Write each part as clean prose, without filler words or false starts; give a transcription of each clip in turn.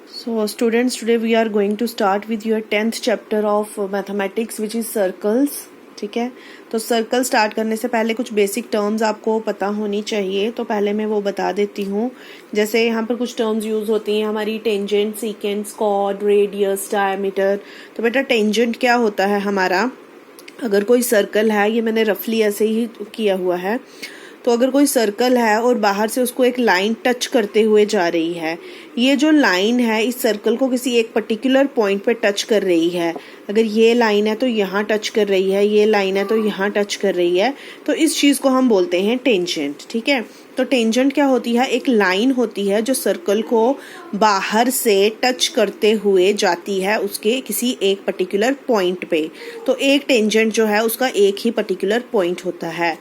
So students, today we are going to start with your 10th chapter of mathematics which is circles. ठीक है, तो circle start करने से पहले कुछ बेसिक टर्म्स आपको पता होनी चाहिए, तो पहले मैं वो बता देती हूँ। जैसे यहाँ पर कुछ टर्म्स यूज होती हैं हमारी, tangent, secant, chord, radius, diameter. तो बेटा टेंजेंट क्या होता है हमारा, अगर कोई सर्कल है, ये मैंने रफली ऐसे ही किया हुआ है, तो अगर कोई सर्कल है और बाहर से उसको एक लाइन टच करते हुए जा रही है, ये जो लाइन है इस सर्कल को किसी एक पर्टिकुलर पॉइंट पे टच कर रही है। अगर ये लाइन है तो यहाँ टच कर रही है, ये लाइन है तो यहाँ टच कर रही है, तो इस चीज़ को हम बोलते हैं टेंजेंट। ठीक है, तो टेंजेंट क्या होती है, एक लाइन होती है जो सर्कल को बाहर से टच करते हुए जाती है उसके किसी एक पर्टिकुलर पॉइंट पे। तो एक टेंजेंट जो है उसका एक ही पर्टिकुलर पॉइंट होता है।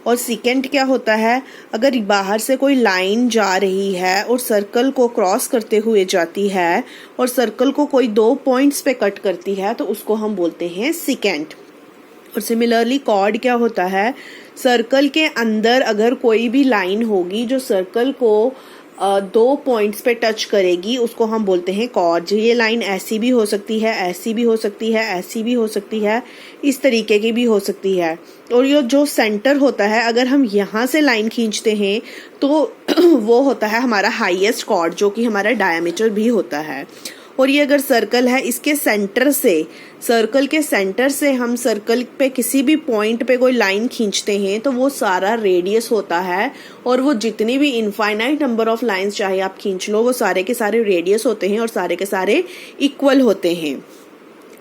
और सीकेंट क्या होता है, अगर बाहर से कोई लाइन जा रही है और सर्कल को क्रॉस करते हुए जाती है और सर्कल को कोई दो पॉइंट्स पे कट करती है तो उसको हम बोलते हैं सीकेंट। और सिमिलरली कॉर्ड क्या होता है, सर्कल के अंदर अगर कोई भी लाइन होगी जो सर्कल को दो पॉइंट्स पे टच करेगी उसको हम बोलते हैं कॉर्ड। ये लाइन ऐसी भी हो सकती है, ऐसी भी हो सकती है, ऐसी भी हो सकती है, इस तरीके की भी हो सकती है। और ये जो सेंटर होता है, अगर हम यहाँ से लाइन खींचते हैं तो वो होता है हमारा हाईएस्ट कॉर्ड, जो कि हमारा डायमीटर भी होता है। और ये अगर सर्कल है, इसके सेंटर से, सर्कल के सेंटर से हम सर्कल पे किसी भी पॉइंट पे कोई लाइन खींचते हैं तो वो सारा रेडियस होता है। और वो जितनी भी इनफाइनाइट नंबर ऑफ लाइंस चाहे आप खींच लो, वो सारे के सारे रेडियस होते हैं और सारे के सारे इक्वल होते हैं।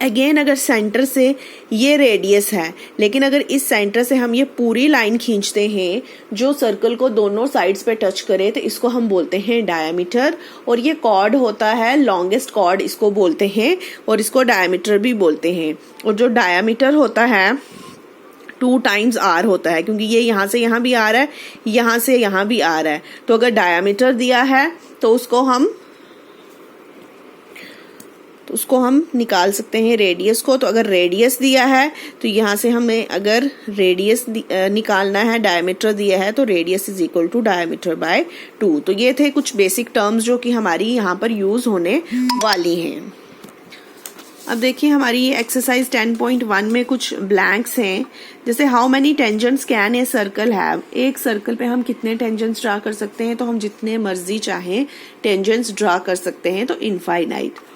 अगेन अगर सेंटर से ये रेडियस है, लेकिन अगर इस सेंटर से हम ये पूरी लाइन खींचते हैं जो सर्कल को दोनों साइड्स पे टच करे, तो इसको हम बोलते हैं डायमीटर। और ये कॉर्ड होता है, लॉन्गेस्ट कॉर्ड इसको बोलते हैं, और इसको डायमीटर भी बोलते हैं। और जो डायमीटर होता है 2 टाइम्स r होता है, क्योंकि ये यहाँ से यहाँ भी आ रहा है, यहाँ से यहाँ भी आ रहा है। तो अगर डायमीटर दिया है तो उसको हम निकाल सकते हैं रेडियस को। तो अगर रेडियस दिया है तो यहाँ से हमें अगर रेडियस निकालना है, डायमीटर दिया है तो radius is equal to diameter by 2। तो ये थे कुछ बेसिक टर्म्स जो कि हमारी यहाँ पर यूज होने वाली हैं। अब देखिए हमारी ये एक्सरसाइज 10.1 में कुछ ब्लैंक्स हैं। जैसे how many tangents can a circle have, एक सर्कल पे हम कितने टेंजेंट्स ड्रा कर सकते हैं, तो हम जितने मर्जी चाहें टेंजेंट्स ड्रा कर सकते हैं, तो इनफाइनाइट।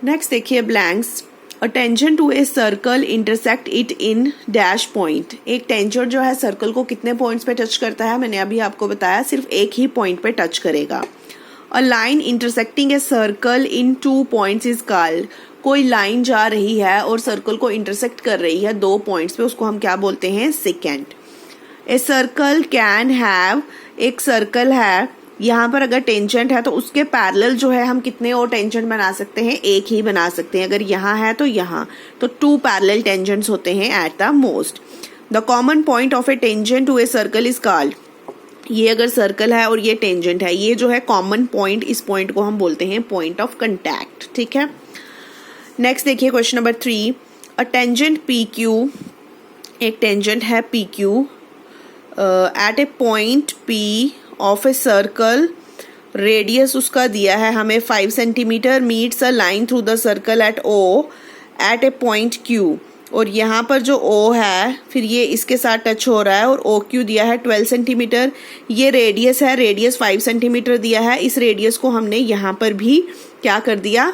नेक्स्ट देखिए blanks, a tangent to a circle intersect it in dash point. एक टेंजेंट जो है सर्कल को कितने पॉइंट्स पे टच करता है, मैंने अभी आपको बताया सिर्फ एक ही पॉइंट पे टच करेगा। A line intersecting a circle in 2 points is called, कोई लाइन जा रही है और सर्कल को इंटरसेक्ट कर रही है 2 पॉइंट्स पे, उसको हम क्या बोलते हैं, secant. A circle can have, एक सर्कल है, यहाँ पर अगर टेंजेंट है तो उसके पैरेलल जो है हम कितने और टेंजेंट बना सकते हैं, एक ही बना सकते हैं। अगर यहाँ है तो यहाँ, तो 2 पैरेलल टेंजेंट्स होते हैं at the most. The common point of a tangent to a circle is called, ये अगर सर्कल है और ये टेंजेंट है, ये जो है कॉमन पॉइंट, इस पॉइंट को हम बोलते हैं पॉइंट ऑफ कंटैक्ट। ठीक है, नेक्स्ट देखिए question number 3, a tangent P Q, एक टेंजेंट है P Q at a point P of a circle, radius उसका दिया है हमें 5 centimetre, meets a line through the circle at O at a point Q. और यहाँ पर जो ओ है फिर ये इसके साथ टच हो रहा है और ओ क्यू दिया है 12 सेंटीमीटर। ये रेडियस है, रेडियस 5 सेंटीमीटर दिया है, इस रेडियस को हमने यहाँ पर भी क्या कर दिया,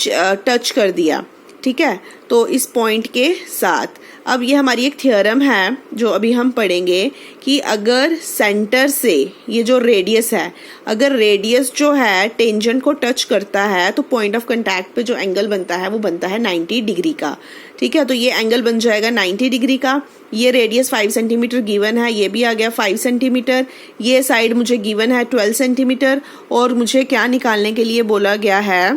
टच कर दिया। ठीक है, तो इस पॉइंट के साथ। अब ये हमारी एक थ्योरम है जो अभी हम पढ़ेंगे कि अगर सेंटर से ये जो रेडियस है, अगर रेडियस जो है टेंजेंट को टच करता है तो पॉइंट ऑफ कांटेक्ट पे जो एंगल बनता है वो बनता है 90 डिग्री का। ठीक है, तो ये एंगल बन जाएगा 90 डिग्री का। ये रेडियस 5 सेंटीमीटर गिवन है, ये भी आ गया 5 सेंटीमीटर। ये साइड मुझे गिवन है 12 सेंटीमीटर और मुझे क्या निकालने के लिए बोला गया है,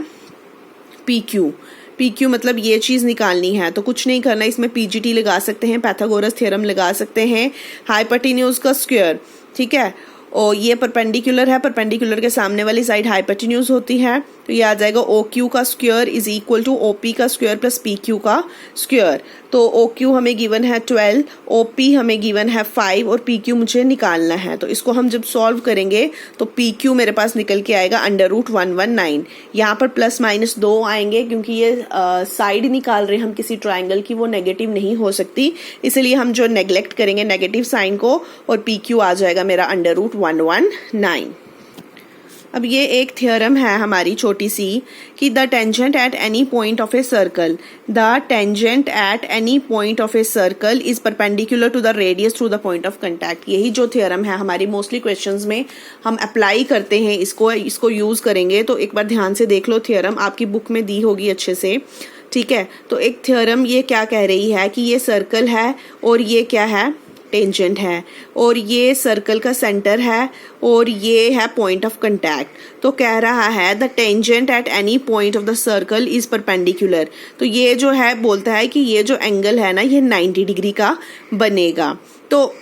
पी क्यू। पी क्यू मतलब ये चीज़ निकालनी है, तो कुछ नहीं करना, इसमें पीजीटी लगा सकते हैं, पाइथागोरस थ्योरम लगा सकते हैं, हाइपोटेन्यूज का स्क्वायर। ठीक है, और ये परपेंडिकुलर है, परपेंडिकुलर के सामने वाली साइड हाइपोटेन्यूज होती है, तो ये आ जाएगा ओ क्यू का square is equal to O P का स्क्वायर प्लस पी क्यू का स्क्वायर। तो ओ क्यू हमें गिवन है 12, ओ पी हमें गिवन है 5 और पी क्यू मुझे निकालना है। तो इसको हम जब सॉल्व करेंगे तो पी क्यू मेरे पास निकल के आएगा √119। यहाँ पर प्लस माइनस 2 आएंगे क्योंकि ये साइड निकाल रहे हैं हम किसी ट्राइंगल की, वो नेगेटिव नहीं हो सकती, इसलिए हम जो नेग्लेक्ट करेंगे नेगेटिव साइन को, और पी क्यू आ जाएगा मेरा √119। अब ये एक थ्योरम है हमारी छोटी सी कि the tangent at any point of a circle, the tangent at any point of a circle is perpendicular to the radius through the point of contact. यही जो थ्योरम है हमारी मोस्टली क्वेश्चंस में हम अप्लाई करते हैं, इसको यूज करेंगे। तो एक बार ध्यान से देख लो, थ्योरम आपकी बुक में दी होगी अच्छे से, ठीक है। तो एक थ्योरम ये क्या कह रही है कि ये सर्कल है और ये क्या है, टेंजेंट है, और ये सर्कल का सेंटर है और ये है पॉइंट ऑफ कंटैक्ट। तो कह रहा है the tangent at any point of the circle is perpendicular. तो ये जो है बोलता है कि ये जो एंगल है ना ये 90 डिग्री का बनेगा। तो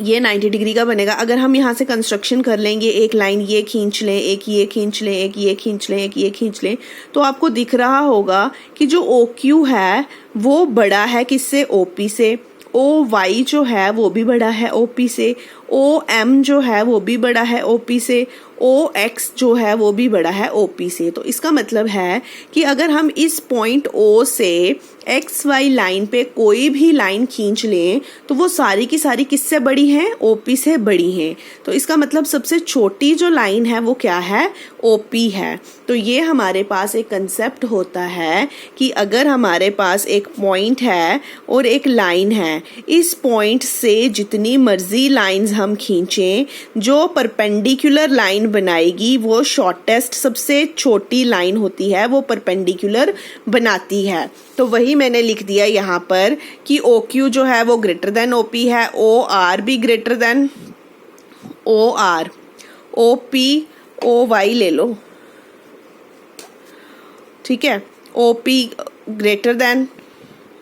ये 90 डिग्री का बनेगा। अगर हम यहाँ से कंस्ट्रक्शन कर लेंगे, एक लाइन ये खींच लें, एक ये खींच लें, एक ये खींच लें, एक ये खींच लें, तो आपको दिख रहा होगा कि जो ओ क्यू है वो बड़ा है किससे, ओ पी से। ओ वाई जो है वो भी बड़ा है ओ पी से। ओ एम जो है वो भी बड़ा है ओ पी से। ओ एक्स जो है वो भी बड़ा है ओ पी से। तो इसका मतलब है कि अगर हम इस पॉइंट ओ से एक्स वाई लाइन पे कोई भी लाइन खींच लें तो वो सारी की सारी किससे बड़ी हैं, ओ पी से बड़ी हैं। तो इसका मतलब सबसे छोटी जो लाइन है वो क्या है, ओ पी है। तो ये हमारे पास एक कंसेप्ट होता है कि अगर हमारे पास एक पॉइंट है और एक लाइन है, इस पॉइंट से जितनी मर्जी लाइंस हम खींचें, जो परपेंडिकुलर लाइन बनाएगी वो शॉर्टेस्ट सबसे छोटी लाइन होती है, वो परपेंडिकुलर बनाती है। तो वही मैंने लिख दिया यहाँ पर कि ओ क्यू जो है वो ग्रेटर देन ओ पी है, ओ आर भी greater than O R, O P O Y ले लो, ठीक है। O P greater than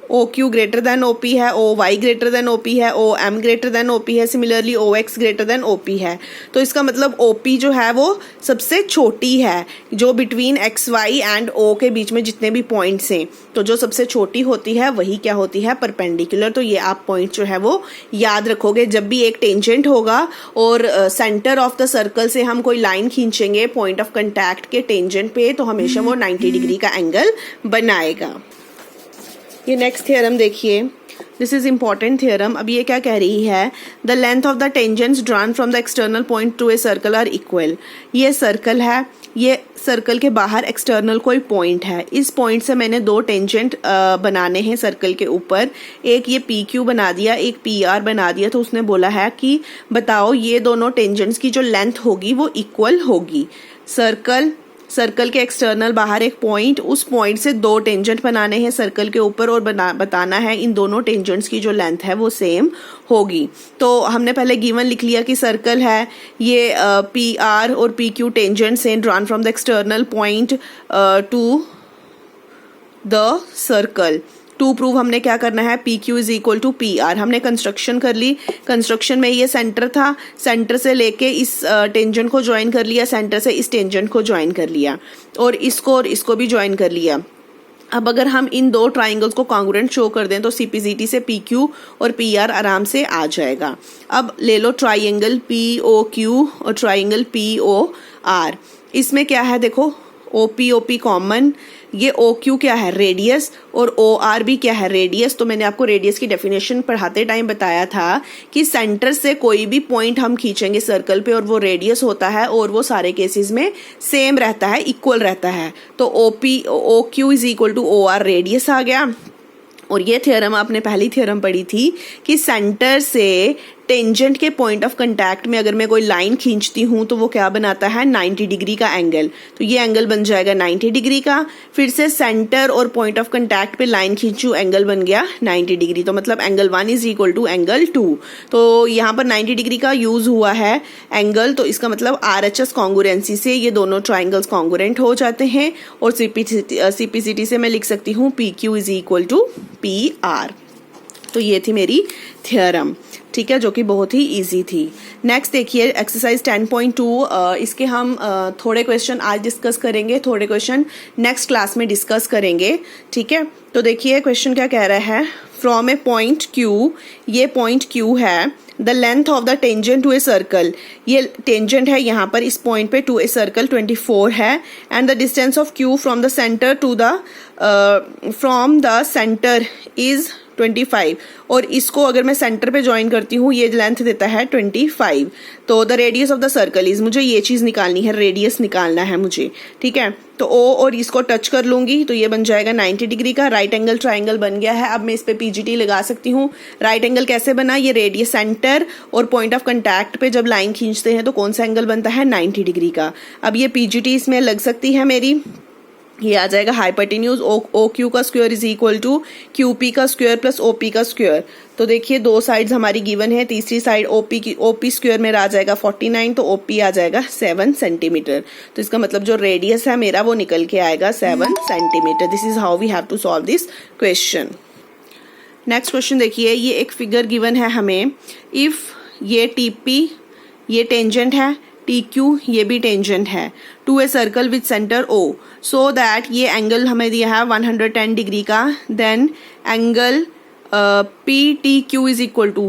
O Q greater than O P है, O Y greater than O P है, O M greater than O P है, similarly O X greater than O P है। तो इसका मतलब ओ पी जो है वो सबसे छोटी है, जो बिटवीन एक्स वाई एंड ओ के बीच में जितने भी पॉइंट्स हैं, तो जो सबसे छोटी होती है वही क्या होती है, परपेंडिकुलर। तो ये आप पॉइंट जो है वो याद रखोगे जब भी एक टेंजेंट होगा और सेंटर ऑफ द सर्कल से हम कोई लाइन खींचेंगे पॉइंट ऑफ कंटैक्ट के टेंजेंट पे, तो हमेशा वो 90 डिग्री का एंगल बनाएगा। ये नेक्स्ट थ्योरम देखिए, दिस इज इम्पॉर्टेंट थ्योरम। अब ये क्या कह रही है, the length of the tangents drawn from the external point to a circle are equal. ये सर्कल है, ये सर्कल के बाहर एक्सटर्नल कोई पॉइंट है, इस पॉइंट से मैंने दो टेंजेंट बनाने हैं सर्कल के ऊपर, एक ये पी क्यू बना दिया, एक पी आर बना दिया। तो उसने बोला है कि बताओ ये दोनों टेंजेंट्स की जो लेंथ होगी वो इक्वल होगी। सर्कल के एक्सटर्नल बाहर एक पॉइंट, उस पॉइंट से दो टेंजेंट बनाने हैं सर्कल के ऊपर और बताना है इन दोनों टेंजेंट्स की जो लेंथ है वो सेम होगी। तो हमने पहले गिवन लिख लिया कि सर्कल है, ये पी आर और पी क्यू टेंजेंट्स हैं drawn from the external point to the circle. To prove हमने क्या करना है, P Q is equal to P R. हमने कंस्ट्रक्शन कर ली, कंस्ट्रक्शन में ये सेंटर था, सेंटर से लेके इस टेंजेंट को ज्वाइन कर लिया, सेंटर से इस टेंजेंट को ज्वाइन कर लिया और इसको भी ज्वाइन कर लिया। अब अगर हम इन दो ट्राइंगल्स को कॉन्ग्रुएंट शो कर दें तो सीपीजीटी से पी क्यू और पी आर आराम से आ जाएगा। अब ले लो ट्राइंगल पी ओ क्यू और ट्राइंगल पी ओ आर। इसमें क्या है देखो, ओ पी कॉमन, ये ओ क्यू क्या है, रेडियस, और ओ आर भी क्या है, रेडियस। तो मैंने आपको रेडियस की डेफिनेशन पढ़ाते टाइम बताया था कि सेंटर से कोई भी पॉइंट हम खींचेंगे सर्कल पे और वो रेडियस होता है और वो सारे केसेस में सेम रहता है, इक्वल रहता है। तो O Q is equal to O R, radius आ गया। और ये थ्योरम आपने पहली थ्योरम पढ़ी थी कि सेंटर से टेंजेंट के पॉइंट ऑफ कंटैक्ट में अगर मैं कोई लाइन खींचती हूँ तो वो क्या बनाता है, 90 डिग्री का एंगल। तो ये एंगल बन जाएगा 90 डिग्री का। फिर से सेंटर और पॉइंट ऑफ कंटैक्ट पे लाइन खींचूँ, एंगल बन गया 90 डिग्री। तो मतलब angle 1 is equal to angle 2। तो यहाँ पर 90 डिग्री का यूज हुआ है एंगल, तो इसका मतलब RHS कॉन्ग्रुएंसी से ये दोनों ट्राइंगल्स कॉन्ग्रुएंट हो जाते हैं। और सीपीसीटी से मैं लिख सकती हूँ P Q is equal to P R. तो ये थी मेरी थ्योरम। ठीक है, जो कि बहुत ही इजी थी। नेक्स्ट देखिए एक्सरसाइज 10.2, इसके हम थोड़े क्वेश्चन आज डिस्कस करेंगे, थोड़े क्वेश्चन नेक्स्ट क्लास में डिस्कस करेंगे। ठीक है, तो देखिए क्वेश्चन क्या कह रहा है, फ्रॉम ए पॉइंट Q, ये पॉइंट Q है, the length of the tangent to a circle, ये टेंजेंट है यहाँ पर इस पॉइंट पे टू ए सर्कल 24 है, and the distance of Q from the centre to the centre is 25, और इसको अगर मैं सेंटर पे ज्वाइन करती हूँ ये लेंथ देता है 25। तो the radius of the circle is, मुझे ये चीज़ निकालनी है, रेडियस निकालना है मुझे। ठीक है, तो O और इसको टच कर लूंगी तो ये बन जाएगा 90 डिग्री का राइट एंगल ट्राइंगल बन गया है। अब मैं इस पे PGT लगा सकती हूँ। राइट एंगल कैसे बना, ये रेडियस सेंटर और पॉइंट ऑफ कंटैक्ट पे जब लाइन खींचते हैं तो कौन सा एंगल बनता है, 90 डिग्री का। अब ये PGT इसमें लग सकती है मेरी, ये आ जाएगा हाइपोटेन्यूज OQ का square is equal to QP का स्क्वायर प्लस OP का स्क्वायर। तो देखिए दो साइड्स हमारी गिवन है, तीसरी साइड OP स्क्वायर में आ जाएगा 49, तो OP आ जाएगा 7 सेंटीमीटर। तो इसका मतलब जो रेडियस है मेरा वो निकल के आएगा 7 centimetre. This is how we have to solve this question. Next question देखिए, ये एक फिगर गिवन है हमें, इफ ये TP ये टेंजेंट है, TQ ये भी टेंजेंट है, to a circle with centre O, so that ये एंगल हमें दिया है 110 डिग्री का, then angle PTQ is equal to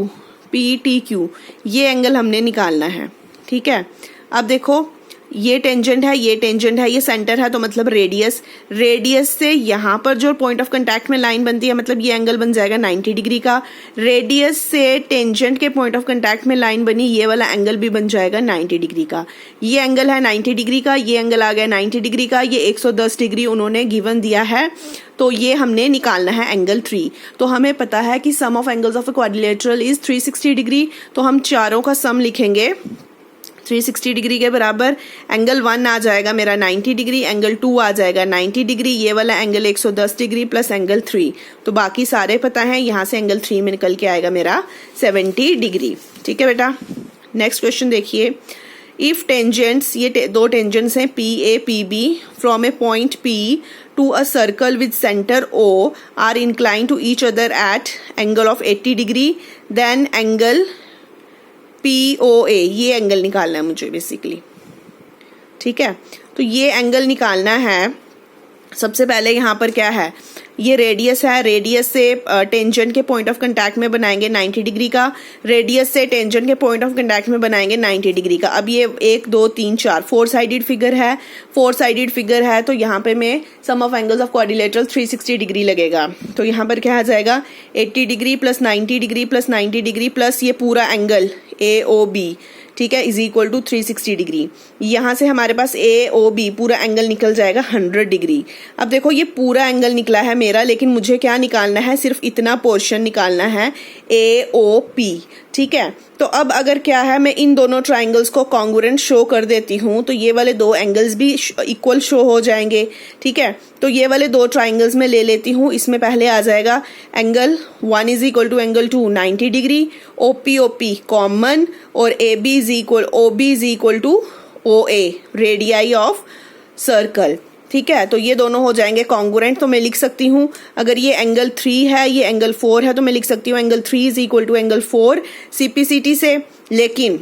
PTQ, ये एंगल हमने निकालना है। ठीक है, अब देखो ये टेंजेंट है, ये टेंजेंट है, ये सेंटर है, तो मतलब रेडियस से यहाँ पर जो पॉइंट ऑफ कांटेक्ट में लाइन बनती है मतलब ये एंगल बन जाएगा 90 डिग्री का। रेडियस से टेंजेंट के पॉइंट ऑफ कांटेक्ट में लाइन बनी, ये वाला एंगल भी बन जाएगा 90 डिग्री का। ये एंगल है 90 डिग्री का, ये एंगल आ गया 90 डिग्री का, ये 110 डिग्री उन्होंने गिवन दिया है, तो ये हमने निकालना है एंगल 3। तो हमें पता है कि sum of angles of a quadrilateral is 360 degree, तो हम चारों का सम लिखेंगे 360 डिग्री के बराबर। एंगल 1 आ जाएगा मेरा 90 डिग्री, एंगल 2 आ जाएगा 90 डिग्री, ये वाला एंगल 110 डिग्री प्लस एंगल 3, तो बाकी सारे पता हैं, यहाँ से एंगल 3 में निकल के आएगा मेरा 70 डिग्री। ठीक है बेटा, नेक्स्ट क्वेश्चन देखिए, इफ टेंजेंट्स, ये दो टेंजेंट्स हैं PA PB from a point P to a circle with centre O are incline to each other at angle of 80 degree, then angle POA, ये एंगल निकालना है मुझे बेसिकली। ठीक है, तो ये एंगल निकालना है। सबसे पहले यहाँ पर क्या है, ये रेडियस है, रेडियस से टेंजेंट के पॉइंट ऑफ कांटेक्ट में बनाएंगे 90 डिग्री का, रेडियस से टेंजेंट के पॉइंट ऑफ कांटेक्ट में बनाएंगे 90 डिग्री का। अब ये 1 2 3 4 4 साइडेड फिगर है, 4 साइडेड फिगर है, तो यहाँ पे मैं sum of angles of quadrilateral 360 degree लगेगा। तो यहाँ पर क्या आ जाएगा 80 degree plus 90 degree plus 90 degree plus ये पूरा एंगल AOB, ठीक है, इज इक्वल टू 360 डिग्री। यहाँ से हमारे पास AOB पूरा एंगल निकल जाएगा 100 डिग्री। अब देखो ये पूरा एंगल निकला है मेरा, लेकिन मुझे क्या निकालना है, सिर्फ इतना पोर्शन निकालना है AOP। ठीक है, तो अब अगर क्या है, मैं इन दोनों ट्राइंगल्स को कॉन्ग्रुएंट शो कर देती हूँ तो ये वाले दो एंगल्स भी इक्वल शो हो जाएंगे। ठीक है, तो ये वाले दो ट्राइंगल्स में ले लेती हूँ, इसमें पहले आ जाएगा angle 1 is equal to angle 2 90 degree, OP common, और OB is equal to OA radii of circle. ठीक है, तो ये दोनों हो जाएंगे कॉन्ग्रुएंट, तो मैं लिख सकती हूँ अगर ये एंगल 3 है ये एंगल 4 है तो मैं लिख सकती हूँ angle 3 is equal to angle 4 CPCT से। लेकिन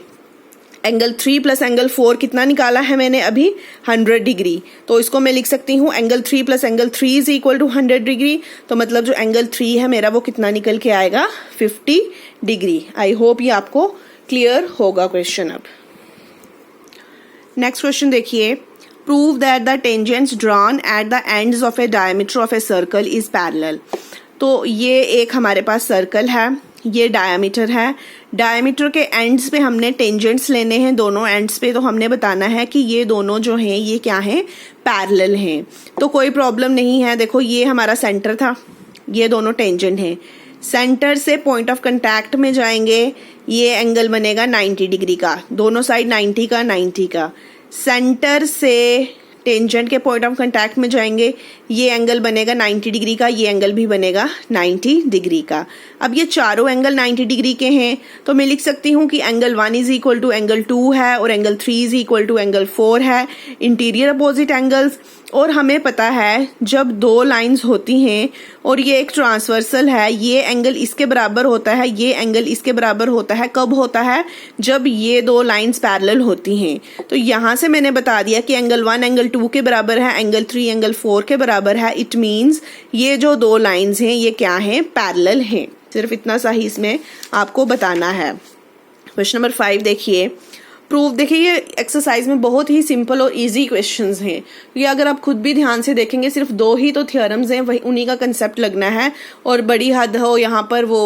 एंगल 3 प्लस एंगल 4 कितना निकाला है मैंने अभी 100 डिग्री, तो इसको मैं लिख सकती हूँ angle 3 plus angle 3 is equal to 100 degree. तो मतलब जो एंगल 3 है मेरा वो कितना निकल के आएगा 50 डिग्री। आई होप ये आपको क्लियर होगा क्वेश्चन। अब नेक्स्ट क्वेश्चन देखिए, prove that the tangents drawn at the ends of a diameter of a circle is parallel। तो ये एक हमारे पास सर्कल है, ये डायमीटर है, डायमीटर के एंड्स पे हमने टेंजेंट्स लेने हैं दोनों एंड्स पे, तो हमने बताना है कि ये दोनों जो हैं ये क्या हैं, पैरेलल हैं। तो कोई प्रॉब्लम नहीं है, देखो ये हमारा सेंटर था, ये दोनों टेंजेंट हैं, सेंटर से पॉइंट ऑफ कांटेक्ट में जाएंगे, ये एंगल बनेगा 90 डिग्री का, दोनों साइड 90 का 90 का, सेंटर से टेंजेंट के पॉइंट ऑफ कांटेक्ट में जाएंगे, ये एंगल बनेगा 90 डिग्री का, ये एंगल भी बनेगा 90 डिग्री का। अब ये चारों एंगल 90 डिग्री के हैं, तो मैं लिख सकती हूँ कि angle 1 is equal to angle 2 है और angle 3 is equal to angle 4 है, इंटीरियर अपोजिट एंगल्स। और हमें पता है जब दो लाइंस होती हैं और ये एक ट्रांसवर्सल है, ये एंगल इसके बराबर होता है, ये एंगल इसके बराबर होता है, कब होता है? जब ये दो लाइंस पैरेलल होती हैं। तो यहाँ से मैंने बता दिया कि एंगल 1 एंगल 2 के बराबर है, एंगल 3 एंगल 4 के बराबर है। इट मीन्स ये जो दो लाइंस हैं ये क्या हैं? पैरेलल हैं। सिर्फ इतना सा ही इसमें आपको बताना है। क्वेश्चन नंबर 5 देखिए, प्रूफ। देखिए ये एक्सरसाइज में बहुत ही सिंपल और इजी क्वेश्चंस हैं, ये अगर आप खुद भी ध्यान से देखेंगे सिर्फ 2 ही तो थ्योरम्स हैं, वही उन्हीं का कंसेप्ट लगना है। और बड़ी हद हो यहाँ पर वो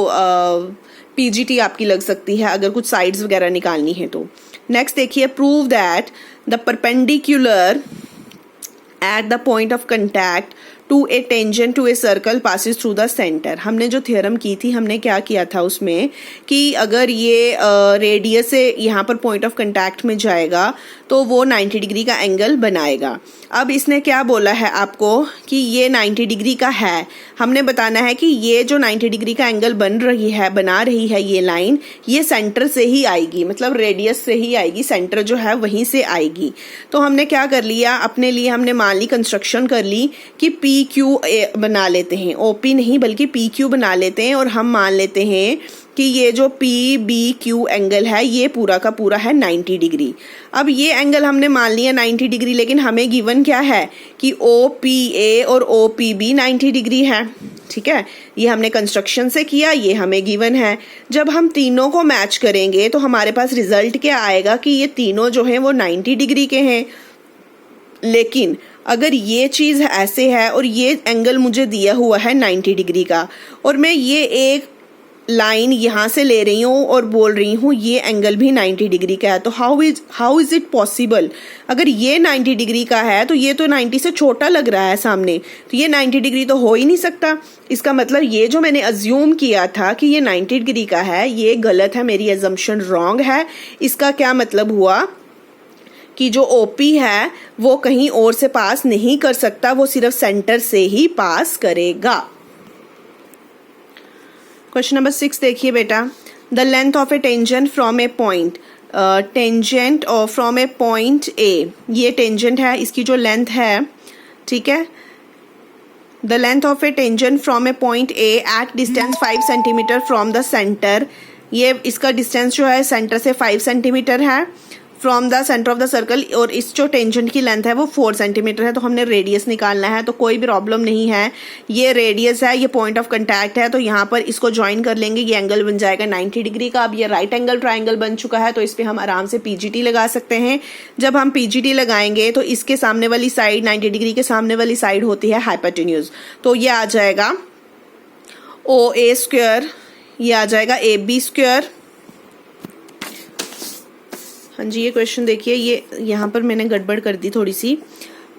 पीजीटी आपकी लग सकती है अगर कुछ साइड्स वगैरह निकालनी है तो। नेक्स्ट देखिए, prove that the perpendicular at the point of contact to a tangent to a circle passes through the centre. हमने जो थ्योरम की थी, हमने क्या किया था उसमें कि अगर ये रेडियस से यहाँ पर पॉइंट ऑफ कंटैक्ट में जाएगा तो वो 90 डिग्री का एंगल बनाएगा। अब इसने क्या बोला है आपको कि ये 90 डिग्री का है। हमने बताना है कि ये जो 90 डिग्री का एंगल बना रही है ये लाइन, ये सेंटर से ही आएगी, मतलब रेडियस से ही आएगी, सेंटर जो है वहीं से आएगी। तो हमने क्या कर लिया, अपने लिए हमने मान ली कंस्ट्रक्शन कर ली कि पी क्यू बना लेते हैं, ओपी नहीं बल्कि पी क्यू बना लेते हैं। और हम मान लेते हैं कि ये जो पी बी क्यू एंगल है ये पूरा का पूरा है 90 डिग्री। अब ये एंगल हमने मान लिया 90 डिग्री, लेकिन हमें गिवन क्या है कि ओ पी ए और ओ पी बी 90 डिग्री है। ठीक है, ये हमने कंस्ट्रक्शन से किया, ये हमें गिवन है। जब हम तीनों को मैच करेंगे तो हमारे पास रिजल्ट क्या आएगा कि ये तीनों जो हैं वो 90 डिग्री के हैं। लेकिन अगर ये चीज़ ऐसे है और ये एंगल मुझे दिया हुआ है 90 डिग्री का, और मैं ये एक लाइन यहाँ से ले रही हूँ और बोल रही हूँ ये एंगल भी 90 डिग्री का है, तो हाउ इज इट पॉसिबल? अगर ये 90 डिग्री का है तो ये तो 90 से छोटा लग रहा है सामने, तो ये 90 डिग्री तो हो ही नहीं सकता। इसका मतलब ये जो मैंने अज्यूम किया था कि ये 90 डिग्री का है, ये गलत है, मेरी अजम्पशन रॉन्ग है। इसका क्या मतलब हुआ कि जो ओपी है वो कहीं और से पास नहीं कर सकता, वो सिर्फ सेंटर से ही पास करेगा। क्वेश्चन नंबर 6 देखिए बेटा, the length of a tangent from a point, tangent और फ्रॉम ए पॉइंट ए, ये टेंजेंट है, इसकी जो लेंथ है, ठीक है, the length of a tangent from a point A at distance 5 centimetre from the centre, ये इसका डिस्टेंस जो है सेंटर से 5 सेंटीमीटर है from the centre of the circle, और इस जो टेंजेंट की लेंथ है वो 4 सेंटीमीटर है। तो हमने रेडियस निकालना है, तो कोई भी प्रॉब्लम नहीं है, ये रेडियस है, ये पॉइंट ऑफ कंटैक्ट है, तो यहाँ पर इसको ज्वाइन कर लेंगे, ये एंगल बन जाएगा 90 डिग्री का। अब ये राइट एंगल ट्राइंगल बन चुका है, तो इस पर हम आराम से पीजीटी लगा सकते हैं। जब हम पीजीटी लगाएंगे तो इसके सामने वाली साइड, 90 डिग्री के सामने वाली साइड होती है हाइपोटेन्यूज, तो ये आ जाएगा ओ ए स्क्वायर, ये आ जाएगा ए बी स्क्वायर। हाँ जी, ये क्वेश्चन देखिए, ये यहाँ पर मैंने गड़बड़ कर दी थोड़ी सी,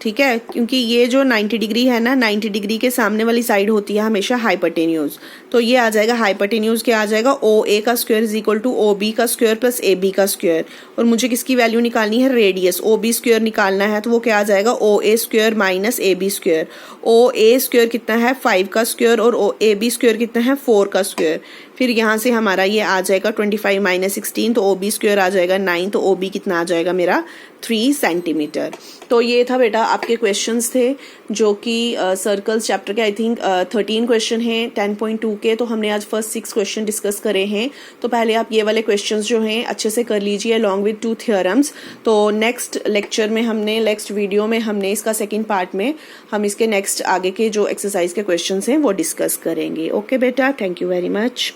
ठीक है, क्योंकि ये जो 90 डिग्री है ना, 90 डिग्री के सामने वाली साइड होती है हमेशा हाइपोटेन्यूज, तो ये आ जाएगा हाइपोटेन्यूज, क्या आ जाएगा, ओ ए का square is equal to O B का स्क्वायर प्लस ए बी का स्क्वायर। और मुझे किसकी वैल्यू निकालनी है, रेडियस, ओ बी स्क्वायर निकालना है, तो वो क्या आ जाएगा, O A square minus A B square. O A square कितना है, 5 का स्क्वायर, और ओ ए बी स्क्वायर कितना है, 4 का स्क्वायर। फिर यहाँ से हमारा ये आ जाएगा 25 माइनस 16, तो ओ बी स्क्वायर आ जाएगा 9, तो ओ बी कितना आ जाएगा मेरा 3 सेंटीमीटर। तो ये था बेटा आपके क्वेश्चंस थे जो कि सर्कल्स चैप्टर के आई थिंक 13 क्वेश्चन हैं 10.2 के। तो हमने आज फर्स्ट 6 क्वेश्चन डिस्कस करे हैं, तो पहले आप ये वाले क्वेश्चंस जो हैं अच्छे से कर लीजिए अलॉन्ग विद 2 थ्योरम्स। तो नेक्स्ट लेक्चर में हमने, नेक्स्ट वीडियो में हमने इसका सेकेंड पार्ट में हम इसके नेक्स्ट आगे के जो एक्सरसाइज के क्वेश्चंस हैं वो डिस्कस करेंगे। ओके बेटा, थैंक यू वेरी मच।